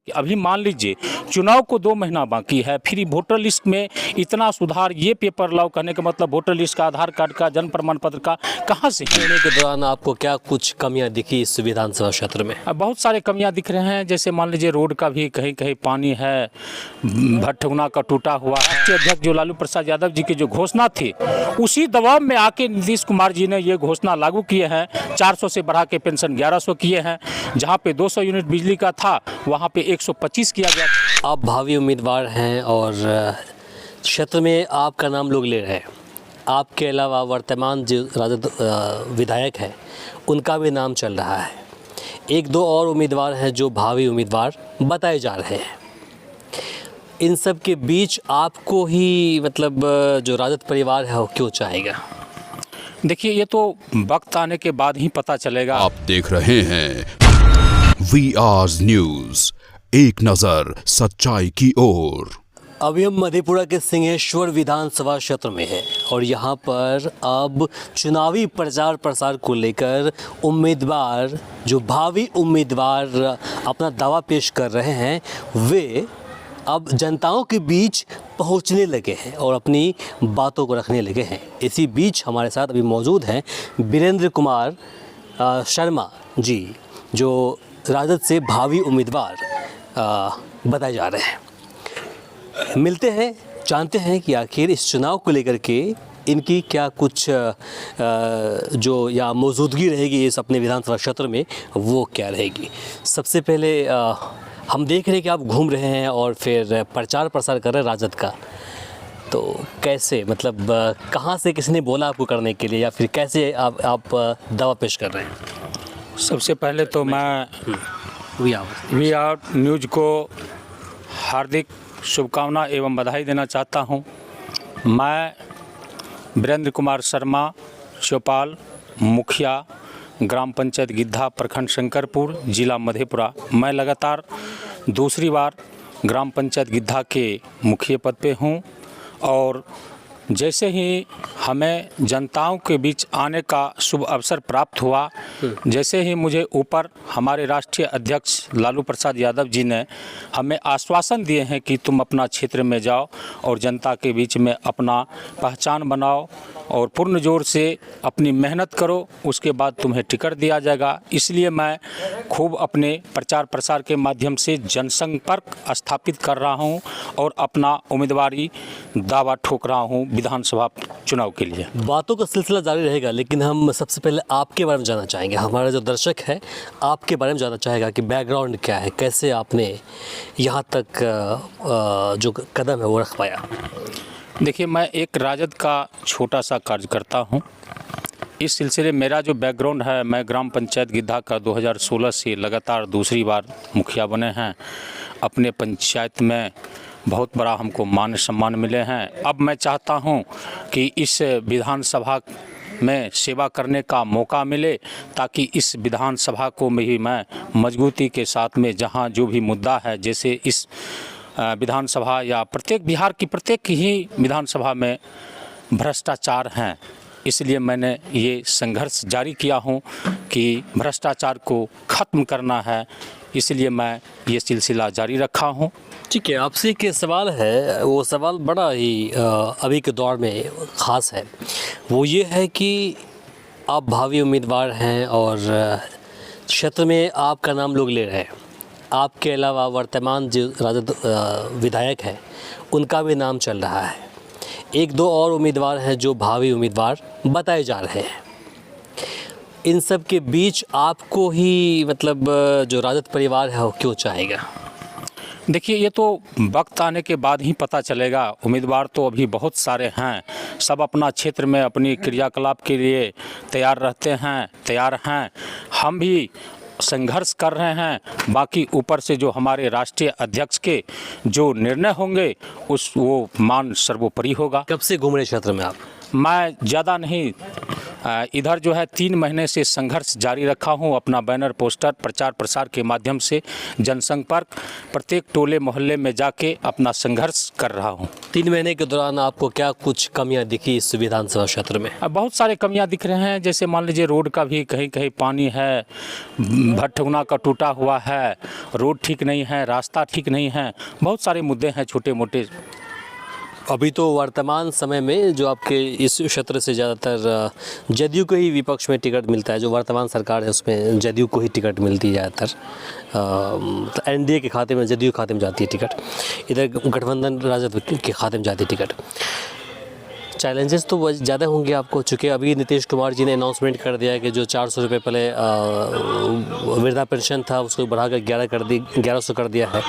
अभी मान लीजिए चुनाव को 2 महीना बाकी है, फिर वोटर लिस्ट में इतना सुधार, ये पेपर लाओ, कहने का मतलब वोटर लिस्ट का, आधार कार्ड का, जन्म प्रमाण पत्र का कहाँ से है? होने के दौरान आपको क्या कुछ कमियां दिखी इस विधानसभा क्षेत्र में? बहुत सारे कमियां दिख रहे हैं, जैसे मान लीजिए रोड का भी कहीं कहीं पानी है, भट्ठुगना का टूटा हुआ है। राष्ट्रीय अध्यक्ष जो लालू प्रसाद यादव जी की जो घोषणा थी, उसी दबाव में आके नीतीश कुमार जी ने ये घोषणा लागू किए हैं। 400 से बढ़ा के पेंशन 1100 किए हैं, जहाँ पे 200 यूनिट बिजली का था वहाँ पे 125 किया गया। आप भावी उम्मीदवार हैं और क्षेत्र में आपका नाम लोग ले रहे हैं। आपके अलावा वर्तमान जो राजद विधायक हैं उनका भी नाम चल रहा है। 1-2 और उम्मीदवार हैं जो भावी उम्मीदवार बताए जा रहे हैं। इन सब के बीच आपको ही मतलब जो राजद परिवार है वो क्यों चाहेगा? देखिए, ये तो वक्त आने के बाद ही पता चलेगा। आप देख रहे हैं VR न्यूज़, एक नज़र सच्चाई की ओर। अभी हम मधेपुरा के सिंहेश्वर विधानसभा क्षेत्र में हैं और यहाँ पर अब चुनावी प्रचार प्रसार को लेकर उम्मीदवार, जो भावी उम्मीदवार अपना दावा पेश कर रहे हैं, वे अब जनताओं के बीच पहुँचने लगे हैं और अपनी बातों को रखने लगे हैं। इसी बीच हमारे साथ अभी मौजूद हैं वीरेंद्र कुमार शर्मा जी, जो राजद से भावी उम्मीदवार बताए जा रहे हैं। मिलते हैं, जानते हैं कि आखिर इस चुनाव को लेकर के इनकी क्या कुछ जो या मौजूदगी रहेगी इस अपने विधानसभा क्षेत्र में, वो क्या रहेगी। सबसे पहले हम देख रहे हैं कि आप घूम रहे हैं और फिर प्रचार प्रसार कर रहे हैं राजद का, तो कैसे, मतलब कहाँ से किसने बोला आपको करने के लिए, या फिर कैसे आप दावा पेश कर रहे हैं? सबसे पहले तो मैं VR न्यूज़ को हार्दिक शुभकामना एवं बधाई देना चाहता हूं। मैं वीरेंद्र कुमार शर्मा, चौपाल, मुखिया, ग्राम पंचायत गिद्धा, प्रखंड शंकरपुर, जिला मधेपुरा। मैं लगातार दूसरी बार ग्राम पंचायत गिद्धा के मुखिया पद पे हूं और जैसे ही हमें जनताओं के बीच आने का शुभ अवसर प्राप्त हुआ, जैसे ही मुझे ऊपर हमारे राष्ट्रीय अध्यक्ष लालू प्रसाद यादव जी ने हमें आश्वासन दिए हैं कि तुम अपना क्षेत्र में जाओ और जनता के बीच में अपना पहचान बनाओ और पूर्ण जोर से अपनी मेहनत करो, उसके बाद तुम्हें टिकट दिया जाएगा। इसलिए मैं खूब अपने प्रचार प्रसार के माध्यम से जनसंपर्क स्थापित कर रहा हूं और अपना उम्मीदवारी दावा ठोक रहा हूं विधानसभा चुनाव के लिए। बातों का सिलसिला जारी रहेगा, लेकिन हम सबसे पहले आपके बारे में जानना चाहेंगे। हमारा जो दर्शक है आपके बारे में जानना चाहेगा कि बैकग्राउंड क्या है, कैसे आपने यहाँ तक जो कदम है वो रख पाया। देखिए, मैं एक राजद का छोटा सा कार्यकर्ता हूं। इस सिलसिले मेरा जो बैकग्राउंड है, मैं ग्राम पंचायत गिद्धा का 2016 से लगातार दूसरी बार मुखिया बने हैं। अपने पंचायत में बहुत बड़ा हमको मान सम्मान मिले हैं। अब मैं चाहता हूं कि इस विधानसभा में सेवा करने का मौका मिले, ताकि इस विधानसभा को भी मैं मजबूती के साथ में, जहां जो भी मुद्दा है, जैसे इस विधानसभा या प्रत्येक बिहार की प्रत्येक ही विधानसभा में भ्रष्टाचार हैं, इसलिए मैंने ये संघर्ष जारी किया हूँ कि भ्रष्टाचार को ख़त्म करना है, इसलिए मैं ये सिलसिला जारी रखा हूँ। ठीक है, आपसे एक सवाल है, वो सवाल बड़ा ही अभी के दौर में ख़ास है। वो ये है कि आप भावी उम्मीदवार हैं और क्षेत्र में आपका नाम लोग ले रहे हैं। आपके अलावा वर्तमान जो राजद विधायक हैं उनका भी नाम चल रहा है। 1-2 और उम्मीदवार हैं जो भावी उम्मीदवार बताए जा रहे हैं। इन सब के बीच आपको ही मतलब जो राजद परिवार है वो क्यों चाहेगा? देखिए, ये तो वक्त आने के बाद ही पता चलेगा। उम्मीदवार तो अभी बहुत सारे हैं, सब अपना क्षेत्र में अपनी क्रियाकलाप के लिए तैयार हैं। हम भी संघर्ष कर रहे हैं। बाकी ऊपर से जो हमारे राष्ट्रीय अध्यक्ष के जो निर्णय होंगे वो मान सर्वोपरि होगा। कब से घूम रहे क्षेत्र में आप? मैं ज़्यादा नहीं, इधर जो है 3 महीने से संघर्ष जारी रखा हूं, अपना बैनर पोस्टर प्रचार प्रसार के माध्यम से जनसंपर्क प्रत्येक टोले मोहल्ले में जाके अपना संघर्ष कर रहा हूं। 3 महीने के दौरान आपको क्या कुछ कमियां दिखी इस विधानसभा क्षेत्र में? बहुत सारे कमियां दिख रहे हैं, जैसे मान लीजिए रोड का भी कहीं कहीं पानी है, भट्ठुगना का टूटा हुआ है, रोड ठीक नहीं है, रास्ता ठीक नहीं है, बहुत सारे मुद्दे हैं छोटे मोटे। अभी तो वर्तमान समय में जो आपके इस क्षेत्र से ज़्यादातर जदयू को ही विपक्ष में टिकट मिलता है, जो वर्तमान सरकार है उसमें जदयू को ही टिकट मिलती है ज़्यादातर, तो एनडीए के खाते में, जदयू खाते में जाती है टिकट, इधर गठबंधन राजद के खाते में जाती है टिकट। चैलेंजेस तो ज़्यादा होंगे आपको, चूँकि अभी नीतीश कुमार जी ने अनाउंसमेंट कर दिया है कि जो 400 रुपये पहले वृद्धा पेंशन था उसको बढ़ाकर 1100 कर दिया है,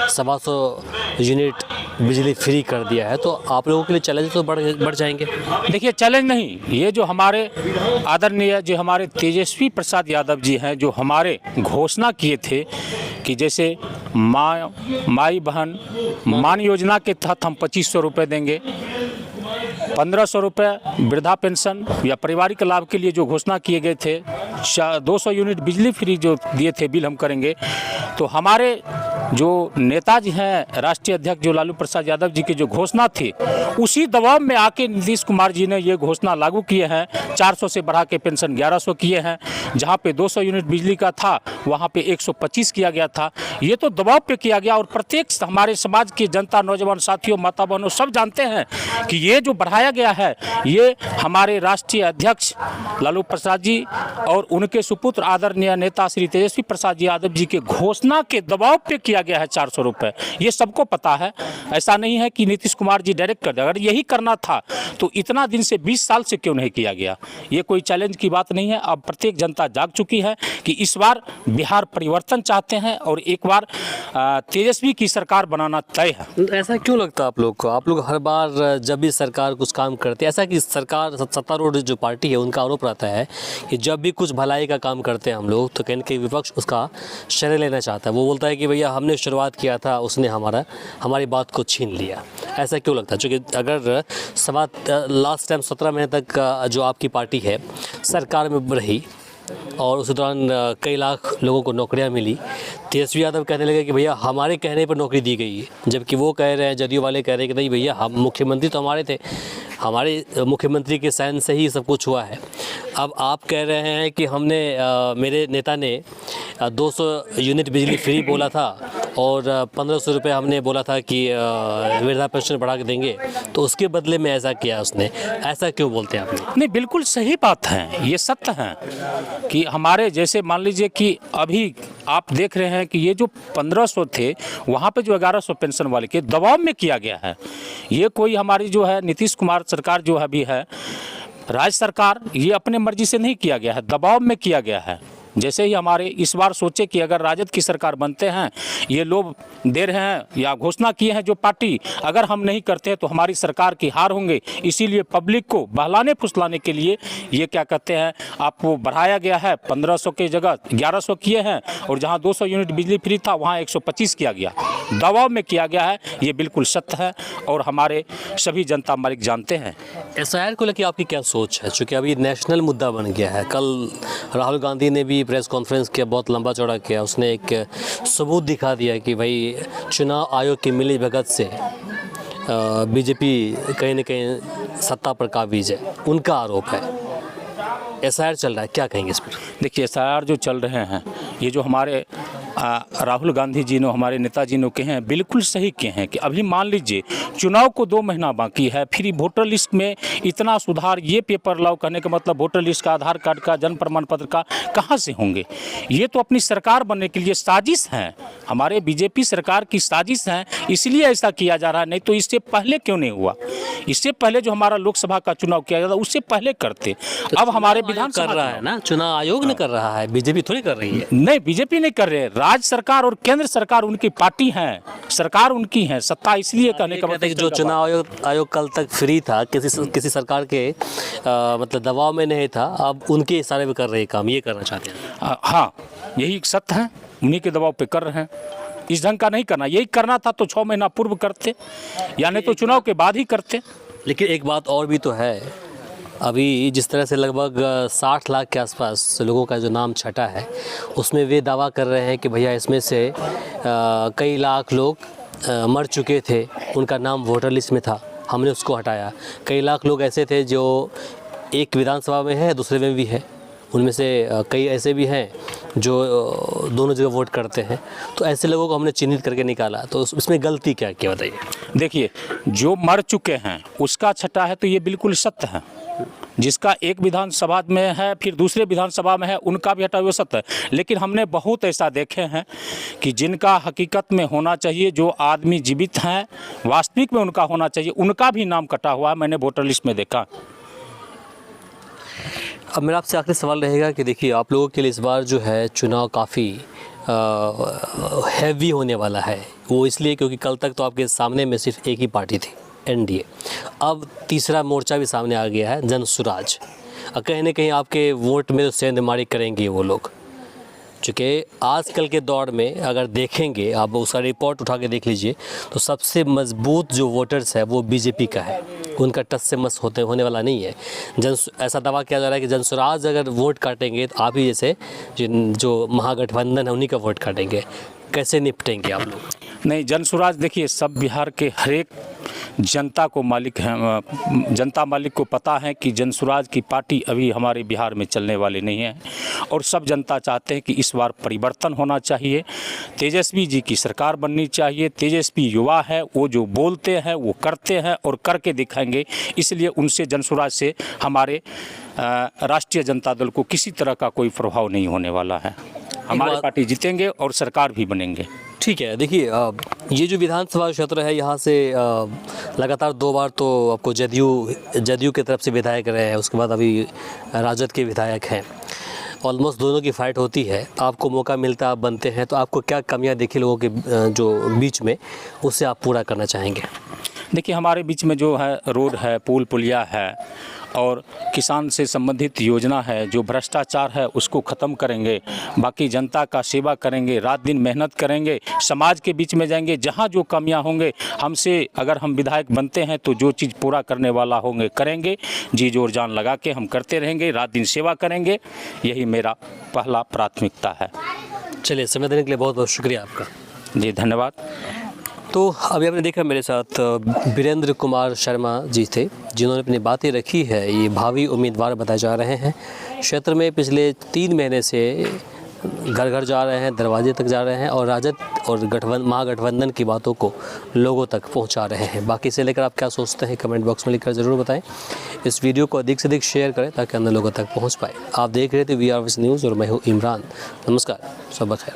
125 यूनिट बिजली फ्री कर दिया है, तो आप लोगों के लिए चैलेंज तो बढ़ जाएंगे। देखिए चैलेंज नहीं, ये जो हमारे आदरणीय जो हमारे तेजस्वी प्रसाद यादव जी हैं, जो हमारे घोषणा किए थे कि जैसे माई बहन मान योजना के तहत हम 2500 रुपये देंगे, 1500 रुपये वृद्धा पेंशन या पारिवारिक लाभ के लिए जो घोषणा किए गए थे, 200 यूनिट बिजली फ्री जो दिए थे बिल हम करेंगे, तो हमारे जो नेताजी हैं राष्ट्रीय अध्यक्ष जो लालू प्रसाद यादव जी की जो घोषणा थी, उसी दबाव में आके नीतीश कुमार जी ने ये घोषणा लागू किए हैं। 400 से बढ़ा के पेंशन 1100 किए हैं, जहाँ पे 200 यूनिट बिजली का था वहाँ पे 125 किया गया था। ये तो दबाव पे किया गया, और प्रत्येक हमारे समाज की जनता, नौजवान साथियों, माता बहनों सब जानते हैं कि ये जो बढ़ाया गया है ये हमारे राष्ट्रीय अध्यक्ष लालू प्रसाद जी और उनके सुपुत्र आदरणीय नेता श्री तेजस्वी प्रसाद यादव जी के घोषणा के दबाव पे किया गया है 400 रुपये। ये सबको पता है, ऐसा नहीं है कि नीतीश कुमार जी डायरेक्ट कर दिया। अगर यही करना था तो इतना दिन से 20 साल से क्यों नहीं किया गया? ये कोई चैलेंज की बात नहीं है। अब प्रत्येक जनता जाग चुकी है कि इस बार बिहार परिवर्तन चाहते हैं और एक बार तेजस्वी की सरकार बनाना तय है। ऐसा क्यों लगता है आप लोग को? आप लोग हर बार जब भी सरकार कुछ काम करती है, ऐसा कि सरकार सत्तारूढ़ जो पार्टी है उनका आरोप रहता है कि जब भी कुछ भलाई का काम करते हैं हम लोग तो कहीं ना कहीं विपक्ष उसका श्रेय लेना चाहता है। वो बोलता है कि भैया हमने शुरुआत किया था, उसने हमारी बात को छीन लिया। ऐसा क्यों लगता है? क्योंकि अगर लास्ट टाइम 17 महीने तक जो आपकी पार्टी है सरकार में रही और उस दौरान कई लाख लोगों को नौकरियां मिली, तेजस्वी यादव कहने लगे कि भैया हमारे कहने पर नौकरी दी गई है, जबकि वो कह रहे हैं, जदयू वाले कह रहे हैं कि नहीं भैया हम मुख्यमंत्री तो हमारे थे, हमारे मुख्यमंत्री के साइन से ही सब कुछ हुआ है। अब आप कह रहे हैं कि हमने मेरे नेता ने 200 यूनिट बिजली फ्री बोला था और 1500 रुपये हमने बोला था कि वृद्धा पेंशन बढ़ा के देंगे, तो उसके बदले में ऐसा किया उसने। ऐसा क्यों बोलते हैं आप? नहीं, बिल्कुल सही बात है, ये सत्य है कि हमारे जैसे मान लीजिए कि अभी आप देख रहे हैं कि ये जो 1500 थे वहाँ पे जो 1100 पेंशन वाले के दबाव में किया गया है। ये कोई हमारी जो है नीतीश कुमार सरकार जो अभी है राज्य सरकार, ये अपने मर्जी से नहीं किया गया है, दबाव में किया गया है। जैसे ही हमारे इस बार सोचे कि अगर राजद की सरकार बनते हैं, ये लोग दे रहे हैं या घोषणा किए हैं जो पार्टी, अगर हम नहीं करते हैं तो हमारी सरकार की हार होंगे, इसीलिए पब्लिक को बहलाने फुसलाने के लिए ये क्या कहते हैं आपको बढ़ाया गया है। 1500 की जगह 1100 किए हैं और जहां 200 यूनिट बिजली फ्री था वहां 125 किया गया, दबाव में किया गया है। ये बिल्कुल सत्य है और हमारे सभी जनता मालिक जानते हैं। SIR को लेकर आपकी क्या सोच है? चूँकि अभी नेशनल मुद्दा बन गया है। कल राहुल गांधी ने भी प्रेस कॉन्फ्रेंस किया, बहुत लंबा चौड़ा किया, उसने एक सबूत दिखा दिया कि भाई चुनाव आयोग की मिली भगत से बीजेपी कहीं न कहीं सत्ता पर काबिज है, उनका आरोप है। SIR चल रहा है, क्या कहेंगे इस पर? देखिए SIR जो चल रहे हैं, ये जो हमारे राहुल गांधी जी ने, हमारे नेताजी ने कहे हैं, बिल्कुल सही कहे हैं कि अभी मान लीजिए चुनाव को 2 महीना बाकी है, फिर वोटर लिस्ट में इतना सुधार, ये पेपर लाओ, कहने का मतलब वोटर लिस्ट का, आधार कार्ड का, जन्म प्रमाण पत्र का कहाँ से होंगे? ये तो अपनी सरकार बनने के लिए साजिश है, हमारे बीजेपी सरकार की साजिश है, इसलिए ऐसा किया जा रहा है। नहीं तो इससे पहले क्यों नहीं हुआ? इससे पहले जो हमारा लोकसभा का चुनाव किया जाता उससे पहले करते। अब हमारे विधानसभा कर रहा है ना, चुनाव आयोग ने कर रहा है, बीजेपी थोड़ी कर रही है। नहीं, बीजेपी नहीं कर रहे, राज्य सरकार और केंद्र सरकार उनकी पार्टी है, सरकार उनकी है, सत्ता इसलिए कहने का मतलब जो चुनाव आयोग कल तक फ्री था, किसी सरकार के मतलब दबाव में नहीं था, अब उनके इशारे पे कर रहे काम, ये करना चाहते हैं। हाँ, यही सत्य है, उन्हीं के दबाव पे कर रहे हैं। इस ढंग का नहीं करना, यही करना था तो 6 महीना पूर्व करते, यानी तो चुनाव के बाद ही करते। लेकिन एक बात और भी तो है अभी जिस तरह से लगभग 60 लाख के आसपास लोगों का जो नाम छटा है, उसमें वे दावा कर रहे हैं कि भैया इसमें से कई लाख लोग मर चुके थे, उनका नाम वोटर लिस्ट में था, हमने उसको हटाया। कई लाख लोग ऐसे थे जो एक विधानसभा में है, दूसरे में भी है, उनमें से कई ऐसे भी हैं जो दोनों जगह वोट करते हैं। तो ऐसे लोगों को हमने चिन्हित करके निकाला। तो इसमें गलती क्या क्या बताइए? देखिए, जो मर चुके हैं उसका छटा है तो ये बिल्कुल सत्य है। जिसका एक विधानसभा में है फिर दूसरे विधानसभा में है, उनका भी हटा हुआ सत्य है। लेकिन हमने बहुत ऐसा देखे हैं कि जिनका हकीकत में होना चाहिए, जो आदमी जीवित हैं, वास्तविक में उनका होना चाहिए, उनका भी नाम कटा हुआ है, मैंने वोटर लिस्ट में देखा। अब मेरा आपसे आखिरी सवाल रहेगा कि देखिए, आप लोगों के लिए इस बार जो है चुनाव काफ़ी हैवी होने वाला है। वो इसलिए क्योंकि कल तक तो आपके सामने में सिर्फ एक ही पार्टी थी, एनडीए। अब तीसरा मोर्चा भी सामने आ गया है, जन सुराज। कहीं ना कहीं आपके वोट में तो सेंधमारी करेंगे वो लोग, चूँकि आजकल के दौर में अगर देखेंगे आप, उसका रिपोर्ट उठा के देख लीजिए, तो सबसे मजबूत जो वोटर्स है वो बीजेपी का है। उनका टस से मस होने वाला नहीं है। ऐसा दावा किया जा रहा है कि जनसुराज अगर वोट काटेंगे तो आप ही जैसे जो महागठबंधन है उन्हीं का वोट काटेंगे। कैसे निपटेंगे आप लोग? नहीं, जनसुराज देखिए, सब बिहार के हर एक जनता को मालिक है, जनता मालिक को पता है कि जनसुराज की पार्टी अभी हमारे बिहार में चलने वाली नहीं है। और सब जनता चाहते हैं कि इस बार परिवर्तन होना चाहिए, तेजस्वी जी की सरकार बननी चाहिए। तेजस्वी युवा है, वो जो बोलते हैं वो करते हैं और करके दिखाएंगे। इसलिए उनसे, जनसुराज से हमारे राष्ट्रीय जनता दल को किसी तरह का कोई प्रभाव नहीं होने वाला है। हमारी पार्टी जीतेंगे और सरकार भी बनेंगे। ठीक है। देखिए, ये जो विधानसभा क्षेत्र है, यहाँ से लगातार 2 बार तो आपको जदयू की तरफ से विधायक रहे हैं, उसके बाद अभी राजद के विधायक हैं। ऑलमोस्ट दोनों की फाइट होती है। आपको मौका मिलता है, आप बनते हैं, तो आपको क्या कमियाँ देखी लोगों के जो बीच में, उससे आप पूरा करना चाहेंगे? देखिए, हमारे बीच में जो है रोड है, पुल पुलिया है और किसान से संबंधित योजना है। जो भ्रष्टाचार है उसको ख़त्म करेंगे, बाकी जनता का सेवा करेंगे, रात दिन मेहनत करेंगे, समाज के बीच में जाएंगे। जहाँ जो कमियां होंगे, हमसे अगर हम विधायक बनते हैं तो जो चीज़ पूरा करने वाला होंगे करेंगे। जी जोर जान लगा के हम करते रहेंगे, रात दिन सेवा करेंगे। यही मेरा पहला प्राथमिकता है। चलिए, समय देने के लिए बहुत बहुत शुक्रिया आपका। जी धन्यवाद। तो अभी आपने देखा मेरे साथ वीरेंद्र कुमार शर्मा जी थे, जिन्होंने अपनी बातें रखी है। ये भावी उम्मीदवार बताए जा रहे हैं। क्षेत्र में पिछले 3 महीने से घर घर जा रहे हैं, दरवाजे तक जा रहे हैं और राजद और महागठबंधन की बातों को लोगों तक पहुंचा रहे हैं। बाकी से लेकर आप क्या सोचते हैं कमेंट बॉक्स में लिखकर ज़रूर बताएं। इस वीडियो को अधिक से अधिक शेयर करें ताकि अन्य लोगों तक पहुँच पाए। आप देख रहे थे VR न्यूज़ और मैं हूँ इमरान। नमस्कार, सब खैर।